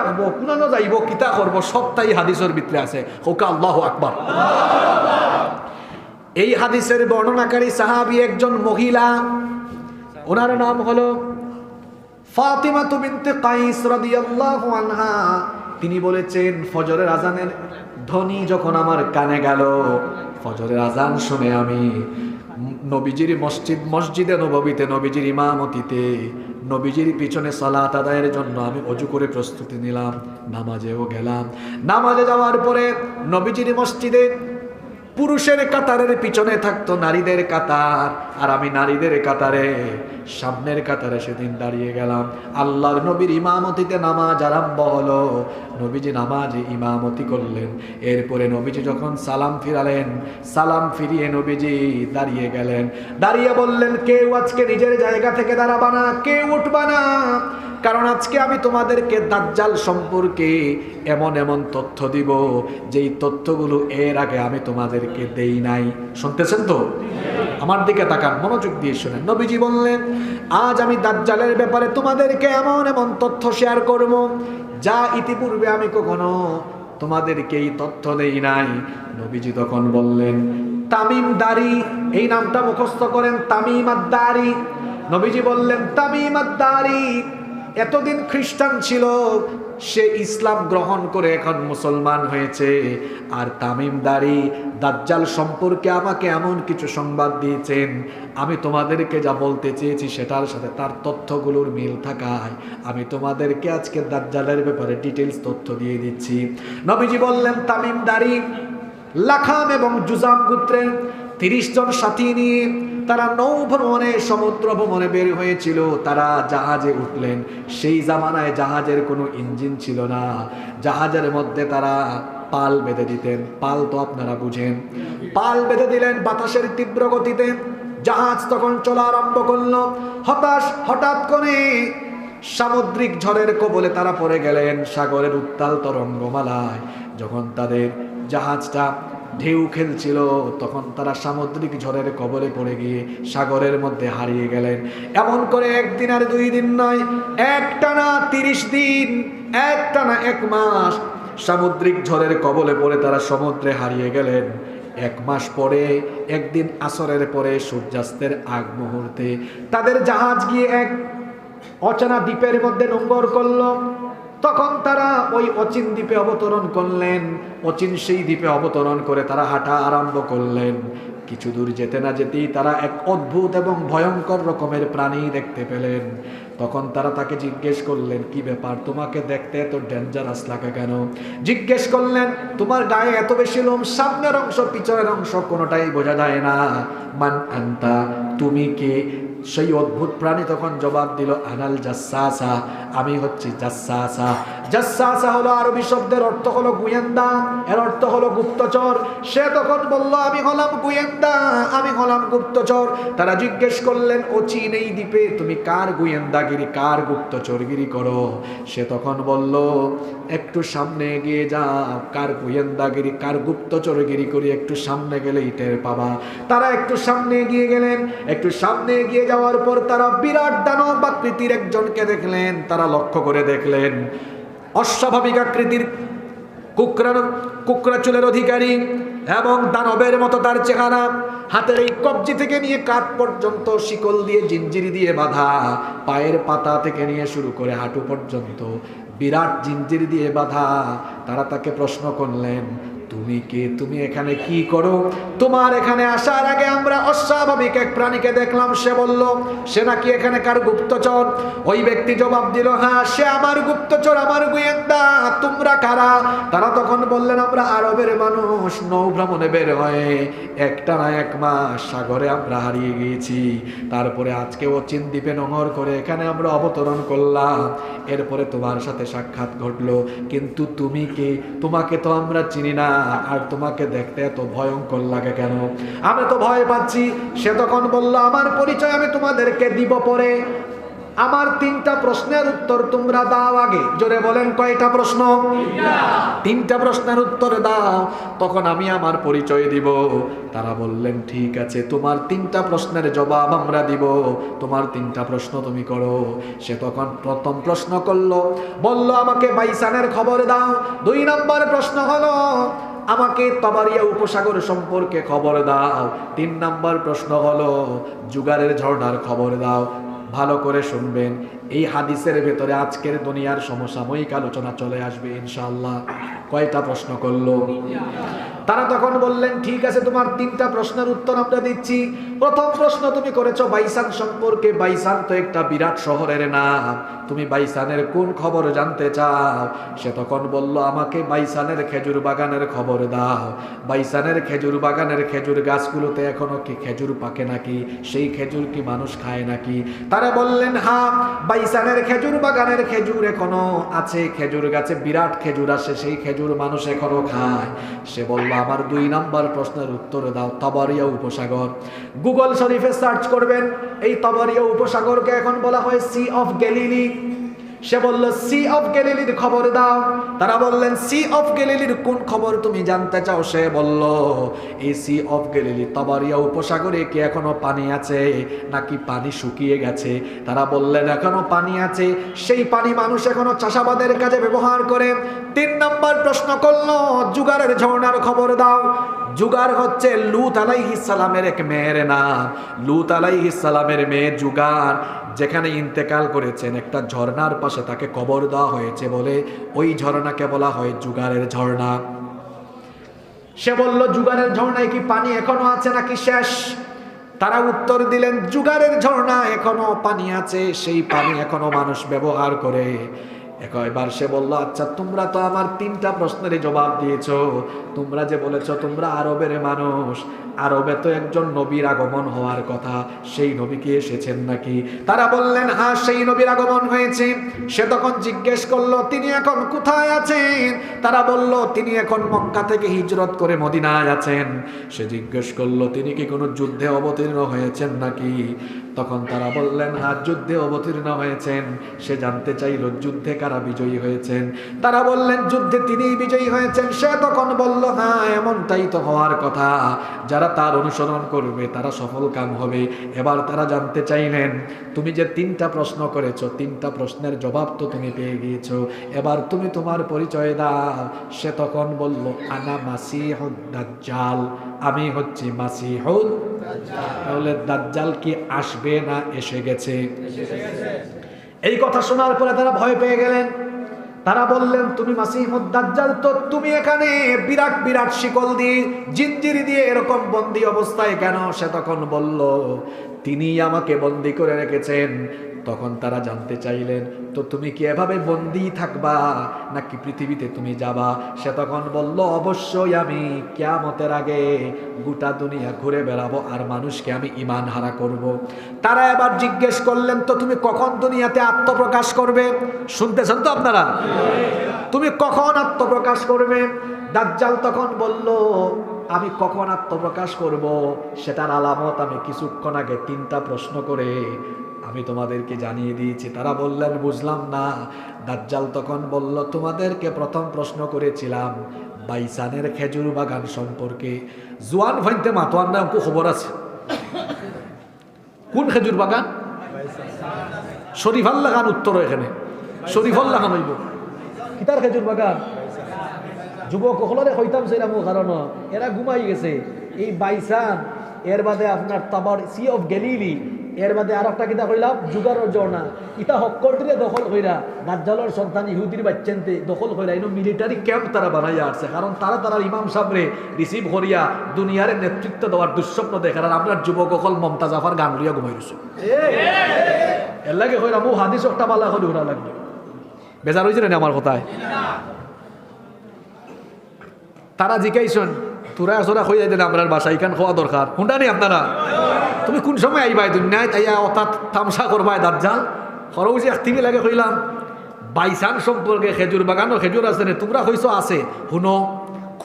রাখবো, কুনানো যাইব, কিতা করবো, সবটাই হাদিসের ভিতরে আছে। হোকা আল্লাহু আকবার। এই হাদিসের বর্ণনাকারী সাহাবী একজন মহিলা, ওনার নাম হলো ফাতিমা বিনতে কাইস রাদিয়াল্লাহু আনহা। তিনি বলেছেন, ফজরের আজানের ধ্বনি যখন আমার কানে গেল, ফজরের আজান শুনে আমি নবীজির মসজিদে নববীতে নবীজির ইমামতিতে নবীজির পিছনে সালাত আদায়ের জন্য আমি অজু করে প্রস্তুতি নিলাম, নামাজেও গেলাম। নামাজে যাওয়ার পরে নবীজির মসজিদে পুরুষের কাতারের পিছনে থাকতো নারীদের কাতার, আর আমি নারীদের কাতারে সামনের কাতারে সেদিন দাঁড়িয়ে গেলাম। আল্লাহর নবীর ইমামতিতে নামাজ আরম্ভ হলো। নবীজি নামাজে ইমামতি করলেন। এরপরে নবীজি যখন সালাম ফিরালেন, সালাম ফিরিয়ে নবীজি দাঁড়িয়ে গেলেন। দাঁড়িয়ে বললেন, কেউ আজকে নিজের জায়গা থেকে দাঁড়াবা না, কেউ উঠবা না, কারণ আজকে আমি তোমাদেরকে দাজ্জাল সম্পর্কে এমন এমন তথ্য দিব যেই তথ্যগুলো এর আগে আমি তোমাদেরকে দেই নাই। শুনতেছেন তো? আমার দিকে তাকান, মনোযোগ দিয়ে শুনেন। নবীজি বললেন, আজ আমি দাজ্জালের ব্যাপারে তোমাদেরকে এমন এমন তথ্য শেয়ার করব যা ইতিপূর্বে আমি কখনো তোমাদেরকে এই তথ্য দেই নাই। নবীজি তখন বললেন, তামিম দারি, এই নামটা মুখস্থ করেন, তামিম আদ-দারি। নবীজি বললেন, তামিম আদ-দারি এতদিন খ্রিস্টান ছিল, সে ইসলাম গ্রহণ করে এখন মুসলমান হয়েছে। আর তামিমদারি দাজ্জাল সম্পর্কে আমাকে এমন কিছু সংবাদ দিয়েছেন, আমি তোমাদেরকে যা বলতে চেয়েছি সেটার সাথে তার তথ্যগুলোর মিল থাকায় আমি তোমাদেরকে আজকে দাজ্জালের ব্যাপারে ডিটেলস তথ্য দিয়ে দিচ্ছি। নবীজি বললেন, তামিমদারি লাখাম এবং জুজাম গোত্রের 30 জন সাথী নিয়ে তারা নৌ ভ্রমণে, সমুদ্র ভ্রমণে বের হয়েছিল। তারা জাহাজে উঠলেন। সেই জামানায় জাহাজের কোনো ইঞ্জিন ছিল না। জাহাজের মধ্যে তারা পাল বেঁধে দিতেন। পাল তো আপনারা বুঝেন। পাল বেঁধে দিলেন বাতাসের তীব্র গতিতে। জাহাজ তখন চলা আরম্ভ করলো। হঠাৎ করে সামুদ্রিক ঝড়ের কবলে তারা পড়ে গেলেন। সাগরের উত্তাল তরঙ্গমালায় যখন তাদের জাহাজটা ঢেউ খেলছিল, তখন তারা সামুদ্রিক ঝড়ের কবলে পড়ে গিয়ে সাগরের মধ্যে হারিয়ে গেলেন। এমন করে একদিন আর 2 দিন নয়, একটানা 30 দিন, একটানা 1 মাস সামুদ্রিক ঝড়ের কবলে পড়ে তারা সমুদ্রে হারিয়ে গেলেন। 1 মাস পরে একদিন আসরের পরে সূর্যাস্তের আগ মুহূর্তে তাদের জাহাজ গিয়ে এক অচেনা দ্বীপের মধ্যে নোঙর করলো। তখন তারা ওই অচিন দ্বীপে অবতরণ করলেন। অচিন সেই দ্বীপে অবতরণ করে তারা হাঁটা আরম্ভ করলেন। কিছু দূর যেতে না যেতেই তারা এক অদ্ভুত এবং ভয়ঙ্কর রকমের প্রাণী দেখতে পেলেন। তখন তারা তাকে জিজ্ঞেস করলেন, কি ব্যাপার, তোমাকে দেখতে এত ডেঞ্জারাস লাগে কেন? জিজ্ঞেস করলেন, তোমার গায়ে এত বেশি লোম, সামনের অংশ পিছনের অংশ কোনোটাই বোঝা যায় না, মান আনতা, তুমি কে? সেই অদ্ভুত প্রাণী তখন জবাব দিল, আনাল জাসসাসা, আমি হচ্ছি জাসসাসা। জাসসাসা হলো আরবি শব্দের অর্থ হলো গোয়েন্দা, এর অর্থ হলো গুপ্তচর। সে তখন বলল, আমি হলাম গোয়েন্দা, আমি হলাম গুপ্তচর। তারা জিজ্ঞেস করলেন, ও চীন, এই দ্বীপে তুমি কার গোয়েন্দাগিরি, কার গুপ্তচরগিরি করো? সে তখন বলল, একটু সামনে এগিয়ে যাও, কার গোয়েন্দাগিরি কার গুপ্তচরগিরি করি একটু সামনে গেলেই টের পাবা। তারা একটু সামনে এগিয়ে গেলেন। একটু সামনে এগিয়ে যাওয়ার পর তারা বিরাট দানব আকৃতির একজনকে দেখলেন। তারা লক্ষ্য করে দেখলেন অস্বাভাবিক আকৃতির, কুকরা চুলের অধিকারী এবং দানবের মতো তার চেহারা। হাতের এই কবজি থেকে নিয়ে কাঁধ পর্যন্ত শিকল দিয়ে, জিঞ্জিরি দিয়ে বাঁধা। পায়ের পাতা থেকে নিয়ে শুরু করে হাঁটু পর্যন্ত বিরাট জিঞ্জিরি দিয়ে বাঁধা। তারা তাকে প্রশ্ন করলেন, তুমি কে, তুমি এখানে কি করো? তোমার এখানে আসার আগে আমরা অস্বাভাবিক এক প্রাণীকে দেখলাম। সে বলল, সে নাকি এখানকার গুপ্তচর। ওই ব্যক্তি জবাব দিল, হ্যাঁ, সে আমার গুপ্তচর, আমার গোয়েন্দা। তোমরা কারা? তারা তখন বললেন, আমরা আরবের মানুষ, নৌ ভ্রমণে বের হয়ে একটানা 1 মাস সাগরে আমরা হারিয়ে গিয়েছি। তারপরে আজকে অচিন দ্বীপে নোঙর করে এখানে আমরা অবতরণ করলাম। এরপরে তোমার সাথে সাক্ষাৎ ঘটলো। কিন্তু তুমি কে? তোমাকে তো আমরা চিনি না, আর তোমাকে দেখতে এত ভয়ঙ্কর লাগে কেন? আমি তো ভয় পাচ্ছি। সে তখন বলল, আমার পরিচয় আমি তোমাদেরকে দিব পরে। আমার 3টা প্রশ্নের উত্তর তোমরা দাও আগে। জোরে বলেন কয়টা প্রশ্ন? 3টা প্রশ্নের উত্তর দাও, তখন আমি আমার পরিচয় দিব। তারা বললেন ঠিক আছে, তোমার 3টা প্রশ্নের জবাব আমরা দিব, তোমার 3টা প্রশ্ন তুমি করো। সে তখন প্রথম প্রশ্ন করলো, বলল আমাকে বাইসানের খবর দাও। 2 নম্বর প্রশ্ন হলো আমাকে তাবারিয়া উপসাগর সম্পর্কে খবর দাও। 3 নম্বর প্রশ্ন হলো জুগারের ঝর্ণার খবর দাও। ভালো করে শুনবেন, এই হাদিসের ভেতরে আজকের দুনিয়ার সমসাময়িক আলোচনা চলে আসবে ইনশাআল্লাহ। কয়টা প্রশ্ন করলো? তারা তখন বললেন ঠিক আছে, তোমার 3টা প্রশ্নের উত্তর আমরা দিচ্ছি। প্রথম প্রশ্ন তুমি করেছো বাইসান সম্পর্কে। বাইসান তো একটা বিরাট শহরের নাম, তুমি বাইসানের কোন খবর জানতে চাও? সে তখন বলল আমাকে বাইসানের খেজুর বাগানের খবর দাও। বাইসানের খেজুর বাগানের খেজুর গাছগুলোতে এখনো কি খেজুর পাকে নাকি? সেই খেজুর কি মানুষ খায় নাকি? তারা বললেন হ্যাঁ, বাইসানের খেজুর বাগানের খেজুর এখনো আছে, খেজুর গাছে বিরাট খেজুর আসে, সেই খেজুর মানুষ এখনো খায়। সে বলল আমার 2 নম্বর প্রশ্নের উত্তর দাও, তাবারিয়া উপসাগর। গুগল শরীফে সার্চ করবেন, এই তাবারিয়া উপসাগরকে এখন বলা হয় সি অফ গ্যালিলি। সে বলল সি অফ গ্যালিলির খবর দাও। তারা বললেন সি অফ গ্যালিলির কোন খবর তুমি জানতে চাও? সে বলল এই সি অফ গ্যালিলি তাবারিয়া উপসাগরে কি এখনো পানি আছে নাকি পানি শুকিয়ে গেছে? তারা বললেন এখনো পানি আছে, সেই পানি মানুষ এখনো চাষাবাদের কাজে ব্যবহার করে। 3 নম্বর প্রশ্ন করলো জুগারের ঝর্ণার খবর দাও। জুগার হচ্ছে লূত আলাইহিস সালামের এক মেয়ের নাম। লূত আলাইহিস সালামের মেয়ে জুগার যেখানে ইন্তেকাল করেছেন, একটা ঝর্ণার পাশে তাকে কবর দেওয়া হয়েছে বলে ওই ঝর্ণাকে বলা হয় জুগারের ঝর্ণা। সে বলল জুগারের ঝর্ণায় কি পানি এখনো আছে নাকি শেষ? তারা উত্তর দিলেন জুগারের ঝর্ণা এখনো পানি আছে, সেই পানি এখনো মানুষ ব্যবহার করে। এবার সে বলল আচ্ছা তোমরা তো আমার 3টা প্রশ্নের জবাব দিয়েছো, তোমরা যে বলেছো তোমরা আরবের মানুষ, আরবে তো একজন নবীর আগমন হওয়ার কথা, সেই নবী কি এসেছেন নাকি? তারা বললেন হ্যাঁ সেই নবীর আগমন হয়েছে। সে তখন জিজ্ঞেস করলো তিনি এখন কোথায় আছেন? তারা বলল তিনি এখন মক্কা থেকে হিজরত করে মদিনায় আছেন। সে জিজ্ঞেস করলো তিনি কি কোনো যুদ্ধে অবতীর্ণ হয়েছেন নাকি? তখন তারা বললেন হ্যাঁ যুদ্ধে অবতীর্ণ হয়েছেন। সে জানতে চাইল যুদ্ধে কারা বিজয়ী হয়েছেন? তারা বললেন যুদ্ধে তিনিই বিজয়ী হয়েছেন। সে তখন বলল হ্যাঁ এমনটাই তো হওয়ার কথা, যারা তার অনুসরণ করবে তারা সফল কাম হবে। এবার তারা জানতে চাইলেন তুমি যে 3টা প্রশ্ন করেছো, 3টা প্রশ্নের জবাব তো তুমি পেয়ে গিয়েছো, এবার তুমি তোমার পরিচয় দাও। সে তখন বলল আনা মাসিহুদ দাজ্জাল, আমি হচ্ছি মাসিহুদ দাজ্জাল। তাহলে দাজ্জাল কি আসবে না এসে গেছে? এই কথা শোনার পরে তারা ভয় পেয়ে গেলেন। তারা বললেন তুমি মাসিহুদ দাজ্জাল, তো তুমি এখানে বিরাট বিরাট শিকল দিয়ে জিঞ্জির দিয়ে এরকম বন্দী অবস্থায় কেন? সে তখন বলল তিনি আমাকে বন্দী করে রেখেছেন। তখন তারা জানতে চাইলেন তো তুমি কি এভাবে বন্দী থাকবা নাকি পৃথিবীতে তুমি যাবা? সে তখন বলল অবশ্যই আমি কিয়ামতের আগে গোটা দুনিয়া ঘুরে বেড়াবো আর মানুষকে আমি ঈমান হারা করব। তারা এবার জিজ্ঞেস করলেন তো তুমি কখন দুনিয়াতে আত্মপ্রকাশ করবে? শুনতেছেন তো আপনারা? তুমি কখন আত্মপ্রকাশ করবে? দাজ্জাল তখন বলল আমি কখন আত্মপ্রকাশ করব সেটার আলামত আমি কিছুক্ষণ আগে 3টা প্রশ্ন করে আমি তোমাদেরকে জানিয়ে দিয়েছি। তারা বললেন বুঝলাম না। দাজ্জাল তখন বলল তোমাদেরকে প্রথম প্রশ্ন করেছিলাম বাইসানের খেজুর বাগান সম্পর্কে। জোয়ান ভাইতে মাতোয়ার নাম খবর আছে কোন খেজুর বাগান? শরীফাল্লাহ খান উত্তর, এখানে শরীফাল্লাহ খান হইব কিতার খেজুর বাগান? যুবক হলরে হইতাম সেরাম কারণ এরা ঘুমাই গেছে। এই বাইসান এর বাদে আপনার তাবার সি অফ গ্যালিলি, এর বাদে আর একটা কিতা কইলাম জুগারের ঝর্ণা, ইটা হক্করটিরে দখল কইরা দাজ্জালের সন্তান ইহুদির বাচ্চানতে দখল কইরা ইনো মিলিটারি ক্যাম্প তারা বানাইয়া আসছে। কারণ তারা ইমাম সাহেবরে রিসিভ করিয়া দুনিয়ার নেতৃত্ব দেওয়ার দুঃস্বপ্ন দেখার। আর আপনার যুবক অকল মমতাজ আফার গান লইয়া ঘুমাই রয়েছে। এর লাগে কইরা মু হাদিস একটা বালা হলে ঘোরা লাগবে। বেজার হয়েছে না আমার কথায়? তারা জিজ্ঞাইছেন তোরা আসরা হয়ে যাইতেন আমরা বাসা এখান খাওয়া দরকার হুন্ডা নেই আপনারা? তুমি কোন সময় আইবাই দুনিয়ায় তাইয়া অর্থাৎ তামসা করবাই দাজ্জাল? খরচ একটিভি লাগে কইলাম বাইসান সম্পর্কে খেজুর বাগানও খেজুর আছে না? তোমরা কইছো আছে। শুনো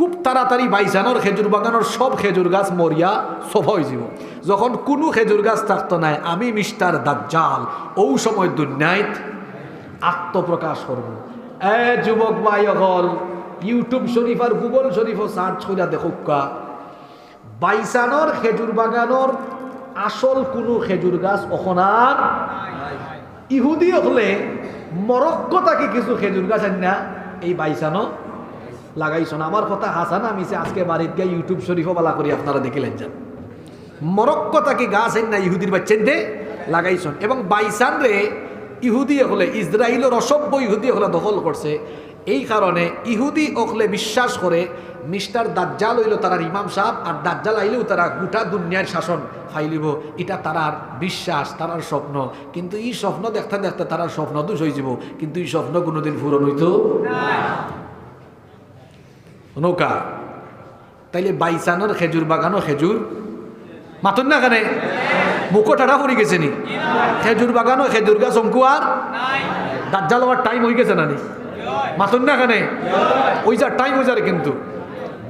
খুব তাড়াতাড়ি বাইসানোর খেজুর বাগানোর সব খেজুর গাছ মরিয়া সফা হয়ে যাব। যখন কোনো খেজুর গাছ থাকতো নাই, আমি মিস্টার দাজ্জাল ও সময় দুনিয়াত আত্মপ্রকাশ করব। যুবক ভাই হল ইউটিউব শরীফ আর গুগল শরীফও সার্চ করে দেখুকা, বাইসানোর খেজুর বাগানোর আসল কোনো খেজুর গাছ ওখানার ইহুদি হলে মরক্কো তাকে কিছু খেজুর গাছ না এই বাইসানো লাগাইছন। আমার কথা হাসান আমিছে আজকে বাড়িতে গিয়ে ইউটিউব শরীফও বালা করি আপনারা দেখিলেন যান। মরক্কো তাকে গাছ না ইহুদির বাচ্চেন দে লাগাইছন, এবং বাইসান রে ইহুদি হলে ইসরায়েলের অসভ্য ইহুদি হলে দখল করছে। এই কারণে ইহুদি অকলে বিশ্বাস করে মিস্টার দাজ্জাল হইল তারার ইমাম সাহেব, আর দাজ্জাল আইলেও তারা গোটা দুনিয়ার শাসন ফাইলিব। এটা তারার বিশ্বাস, তারার স্বপ্ন। কিন্তু এই স্বপ্ন দেখতে দেখতে তারার স্বপ্ন দোষ হয়ে যাব, কিন্তু এই স্বপ্ন কোনোদিন পূরণ হইতো নৌকা। তাইলে বাইসানোর খেজুর বাগানো খেজুর মাতুন না কেন বুকো টাটা পড়ে গেছে নি? খেজুর বাগানো খেজুর গাছ অঙ্কু আর দাজ্জাল হওয়ার টাইম হয়ে গেছে না নি? মাতুন না কেন ওই যা টাইম হয়ে যাবে। কিন্তু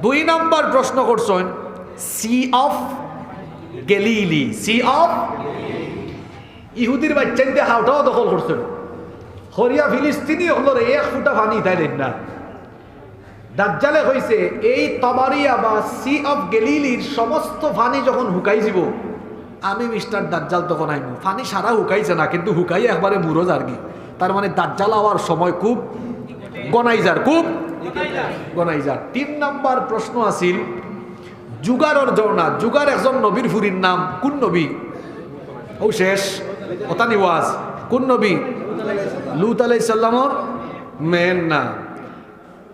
2 নম্বর প্রশ্ন করছেন sea of Galilee. Sea of ইহুদির বাচ্চা হাওটাও দখল করছেন। হরিয়া ফিলিস্তিনি হলো 1 ফুটা পানি তাইলেন না। দাজ্জালে হয়েছে এই তবারিয়া বা সি অফ গ্যালিলির সমস্ত পানি যখন হুকাই যাব, আমি মিস্টার দাজ্জাল তখন আইব। পানি সারা হুকাইছে না, কিন্তু হুকাই একবারে মুরো যারগি। তার মানে দাজ্জাল হওয়ার সময় খুব গনাইজার, খুব গনাইজার। 3 নম্বর প্রশ্ন আছিল যুগারর জওনা। যুগার একজন নবীর ফুরির নাম কোন নবী? ও শেষ ওতানি ওয়াজ। কোন নবী? লুত আলাইহিস সালামর মেন না।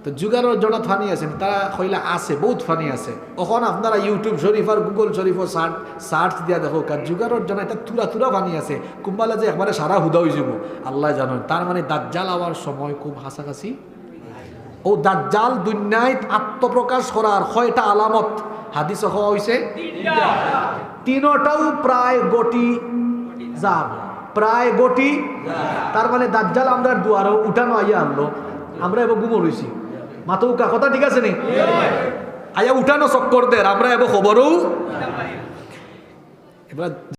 তো যুগারর জনা ফানি আছেন, তারা কইলা আছে, বহুত ফানি আছে। ওখানে আপনারা ইউটিউব শরীফ আর গুগল শরীফও সার্চ দিয়া দেখো, কার যুগারর জনা এটা তুরা তুরা ফানি আছে। কুম্বালা যে একবারে সারা হুদা হয়ে যাব আল্লাহ জানেন। তার মানে দাজ্জাল হওয়ার সময় খুব হাসাকাছি। ও দাজ্জাল দুনিয়ায় আত্মপ্রকাশ করার 6টা আলামত হাদিস হওয়া হয়েছে 3টাও প্রায় গটি যাব, প্রায় গটি। তার মানে দাজ্জাল আমরা দুয়ারও উঠানো আইয়া আনলো, আমরা এবার গুমর হয়েছি। মাথৌকা কথা ঠিক আছে নি? আয়া উঠানো চক্কর দের আমরা এবার খবরও এবার